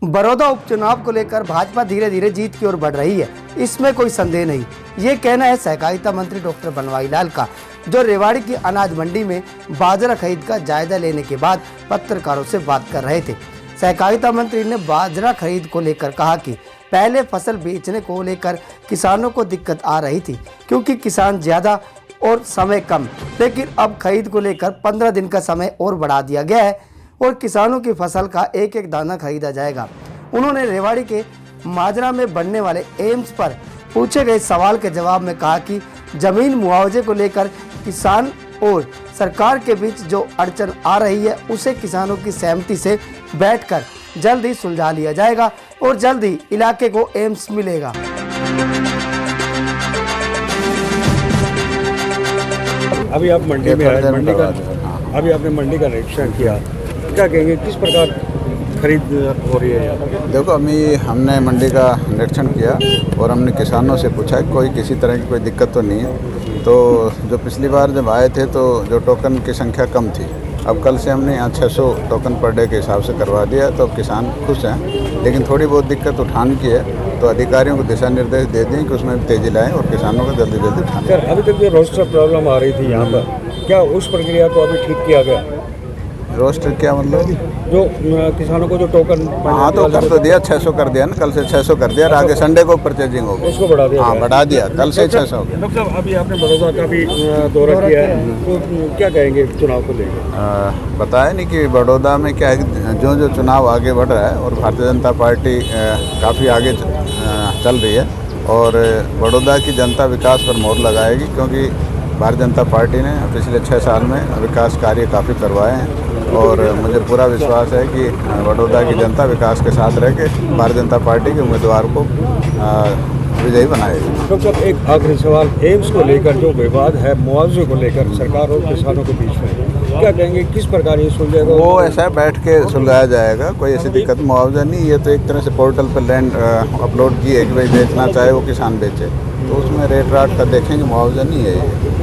बड़ौदा उपचुनाव को लेकर भाजपा धीरे धीरे जीत की ओर बढ़ रही है, इसमें कोई संदेह नहीं। ये कहना है सहकारिता मंत्री डॉक्टर बनवारी लाल का, जो रेवाड़ी की अनाज मंडी में बाजरा खरीद का जायजा लेने के बाद पत्रकारों से बात कर रहे थे। सहकारिता मंत्री ने बाजरा खरीद को लेकर कहा कि पहले फसल बेचने को लेकर किसानों को दिक्कत आ रही थी, क्योंकि किसान ज्यादा और समय कम, लेकिन अब खरीद को लेकर 15 दिन का समय और बढ़ा दिया गया है और किसानों की फसल का एक एक दाना खरीदा जाएगा। उन्होंने रेवाड़ी के माजरा में बनने वाले एम्स पर पूछे गए सवाल के जवाब में कहा कि जमीन मुआवजे को लेकर किसान और सरकार के बीच जो अड़चन आ रही है, उसे किसानों की सहमति से बैठकर जल्द ही सुलझा लिया जाएगा और जल्द ही इलाके को एम्स मिलेगा। अभी आप मंडी में आए, अभी आपने मंडी का निरीक्षण किया, क्या कहेंगे, किस प्रकार खरीद हो रही है? देखो, अभी हमने मंडी का निरीक्षण किया और हमने किसानों से पूछा कि कोई किसी तरह की कोई दिक्कत तो नहीं है। तो जो पिछली बार जब आए थे तो जो टोकन की संख्या कम थी, अब कल से हमने यहाँ 600 टोकन पर डे के हिसाब से करवा दिया, तो किसान खुश हैं। लेकिन थोड़ी बहुत दिक्कत उठान की है, तो अधिकारियों को दिशा निर्देश दे दें कि उसमें तेजी लाएं और किसानों को जल्दी जल्दी उठाएं। सर, अभी तक जो रोस्टर प्रॉब्लम आ रही थी यहाँ पर, क्या उस प्रक्रिया को अभी ठीक किया गया? रोस्टर क्या मतलब? जो किसानों को जो टोकन, हाँ, तो कर तो दिया, 600 कर दिया ना, कल से 600 कर दिया, आगे संडे को परचेजिंग होगी, उसको बढ़ा दिया। हाँ, बढ़ा दिया, कल से 600 हो गया। डॉक्टर साहब, अभी आपने बड़ौदा का भी दौरा किया है, तो क्या कहेंगे चुनाव को लेकर? बताया नहीं कि बड़ौदा में क्या है, जो चुनाव आगे बढ़ रहा है और भारतीय जनता पार्टी काफ़ी आगे चल रही है और बड़ौदा की जनता विकास पर मोहर लगाएगी, क्योंकि भारतीय जनता पार्टी ने पिछले 6 साल में विकास कार्य काफ़ी करवाए हैं और मुझे पूरा विश्वास है कि बड़ौदा की जनता विकास के साथ रह के भारतीय जनता पार्टी के उम्मीदवार को विजयी बनाएगी। डॉक्टर साहब, एक आखिरी सवाल, एम्स को लेकर जो विवाद है मुआवजे को लेकर सरकार और किसानों के बीच में, क्या कहेंगे, किस प्रकार ये सुलझेगा? वो ऐसा बैठ के सुलझाया जाएगा, कोई ऐसी दिक्कत मुआवजा नहीं। ये तो एक तरह से पोर्टल पर लैंड अपलोड की है कि भाई बेचना चाहे वो किसान बेचे, तो उसमें रेट राट का देखेंगे, मुआवजा नहीं है ये।